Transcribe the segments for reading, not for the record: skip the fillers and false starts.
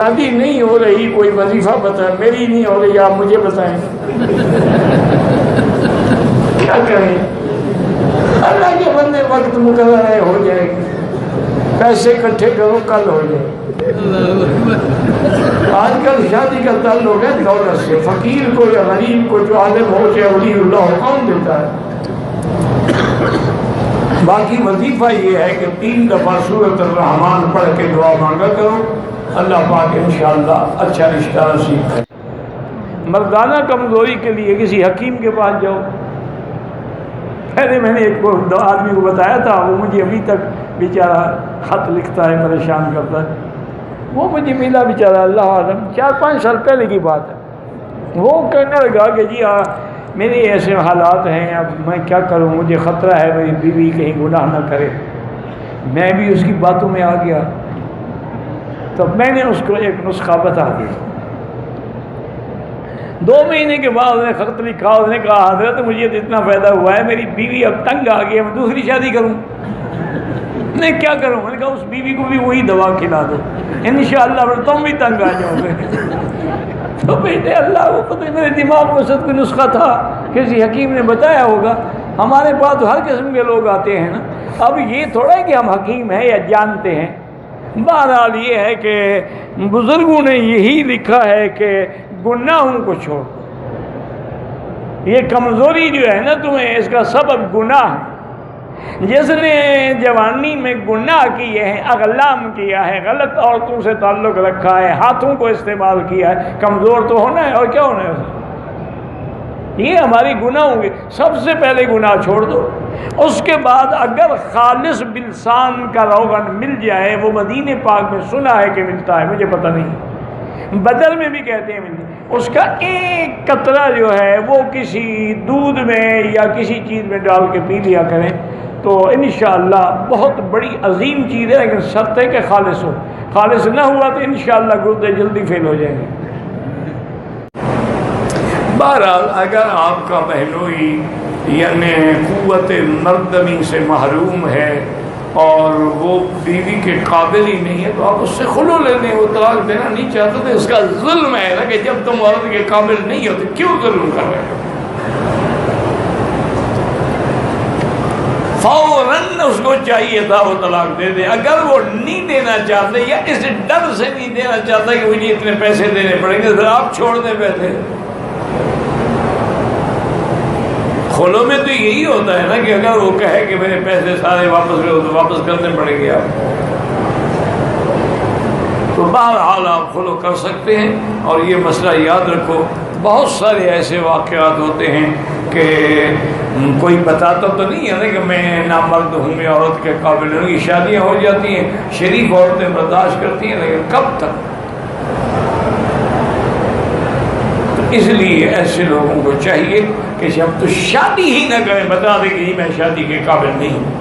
شادی نہیں ہو رہی، کوئی وظیفہ بتائیں، میری نہیں ہو رہی آپ مجھے بتائیں کیا کریں؟ اللہ کے بندے وقت مقرر ہے، ہو جائے گی، پیسے اکٹھے کرو کل ہو جائے۔ آج کل شادی کا تعلق ہے دولت سے، فقیر کو یا غریب کو جو عالم ہو چاہے ولی اللہ ہو، کون دیتا ہے؟ باقی وظیفہ یہ ہے کہ 3 دفعہ سورۃ الرحمن پڑھ کے دعا مانگا کرو، اللہ پاک انشاءاللہ اچھا رشتہ نصیب کرے۔ مردانہ کمزوری کے لیے کسی حکیم کے پاس جاؤ۔ پہلے میں نے ایک آدمی کو بتایا تھا، وہ مجھے ابھی تک بیچارہ خط لکھتا ہے، پریشان کرتا ہے۔ وہ مجھے ملا بیچارہ، اللہ عالم 4-5 سال پہلے کی بات ہے۔ وہ کہنے لگا کہ جی میرے ایسے حالات ہیں، اب میں کیا کروں، مجھے خطرہ ہے میری بیوی کہیں گناہ نہ کرے۔ میں بھی اس کی باتوں میں آ گیا، تو میں نے اس کو ایک نسخہ بتا دیا۔ 2 مہینے کے بعد اس نے خط لکھا، اس نے کہا حضرت مجھے تو اتنا فائدہ ہوا ہے، میری بیوی اب تنگ آ گئی ہے، میں دوسری شادی کروں۔ میں کیا کروں؟ میں نے کہا اس بیوی کو بھی وہی دوا کھلا دو، انشاءاللہ پھر تم بھی تنگ آ جاؤ گے۔ تو بیٹے اللہ کو پتہ، میرے دماغ میں صد کوئی نسخہ تھا، کسی حکیم نے بتایا ہوگا۔ ہمارے پاس تو ہر قسم کے لوگ آتے ہیں نا، اب یہ تھوڑا ہے کہ ہم حکیم ہیں یا جانتے ہیں۔ بہرحال یہ ہے کہ بزرگوں نے یہی لکھا ہے کہ گناہوں کو چھوڑ دو۔ یہ کمزوری جو ہے نا تمہیں، اس کا سبب گناہ ہے۔ جس نے جوانی میں گناہ کیے ہیں، اغلام کیا ہے، غلط عورتوں سے تعلق رکھا ہے، ہاتھوں کو استعمال کیا ہے، کمزور تو ہونا ہے، اور کیا ہونا ہے اسے؟ یہ ہماری گناہ ہوں گے۔ سب سے پہلے گناہ چھوڑ دو، اس کے بعد اگر خالص بلسان کا روغن مل جائے، وہ مدینے پاک میں سنا ہے کہ ملتا ہے، مجھے پتہ نہیں، بدر میں بھی کہتے ہیں ملتی، اس کا ایک قطرہ جو ہے وہ کسی دودھ میں یا کسی چیز میں ڈال کے پی لیا کریں، تو انشاءاللہ بہت بڑی عظیم چیز ہے، لیکن شرط ہے کہ خالص ہو۔ خالص نہ ہوا تو انشاءاللہ گردے جلدی فیل ہو جائیں گے۔ بہرحال اگر آپ کا بہنوئی یعنی قوت مردمی سے محروم ہے اور وہ بیوی کے قابل ہی نہیں ہے، تو آپ اس سے خلو لے لیں۔ وہ طلاق دینا نہیں چاہتا تو اس کا ظلم ہے نا، کہ جب تم عورت کے قابل نہیں ہو تو کیوں ظلم کر رہے ہو؟ فوراً اس کو چاہیے تھا وہ طلاق دے دے۔ اگر وہ نہیں دینا چاہتے یا اس ڈر سے نہیں دینا چاہتا کہ مجھے اتنے پیسے دینے پڑیں گے، پھر آپ چھوڑ دیں پہلے۔ خلو میں تو یہی ہوتا ہے نا کہ اگر وہ کہے کہ میرے پیسے سارے واپس کرو تو واپس کرنے پڑیں گے آپ۔ تو بہرحال آپ خلو کر سکتے ہیں، اور یہ مسئلہ یاد رکھو، بہت سارے ایسے واقعات ہوتے ہیں کہ کوئی بتاتا تو نہیں ہے نا کہ میں نامرد ہوں یا عورت کے قابل ہوں۔ یہ شادیاں ہو جاتی ہیں، شریف عورتیں برداشت کرتی ہیں، لیکن کب تک؟ تو اس لیے ایسے لوگوں کو چاہیے کہ جب تو شادی ہی نہ کریں، بتا دیں کہ میں شادی کے قابل نہیں ہوں۔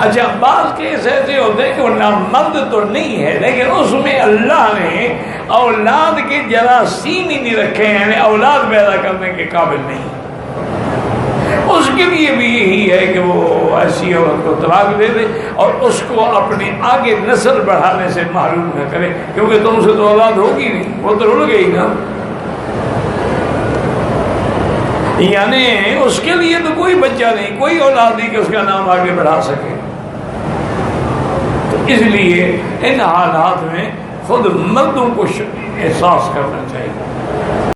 اچھا بعض کیس ایسے ہوتے ہیں کہ وہ نامرد تو نہیں ہے، لیکن اس میں اللہ نے اولاد کے جراثیم ہی نہیں رکھے ہیں، یعنی اولاد پیدا کرنے کے قابل نہیں۔ اس کے لیے بھی یہی ہے کہ وہ ایسی عورت کو طلاق دے دے اور اس کو اپنے آگے نسل بڑھانے سے محروم نہ کرے، کیونکہ تم سے تو اولاد ہوگی نہیں، وہ تو رل گئی نا۔ یعنی اس کے لیے تو کوئی بچہ نہیں، کوئی اولاد نہیں کہ اس کا نام آگے بڑھا سکے۔ تو اس لیے ان حالات میں خود مردوں کو احساس کرنا چاہیے۔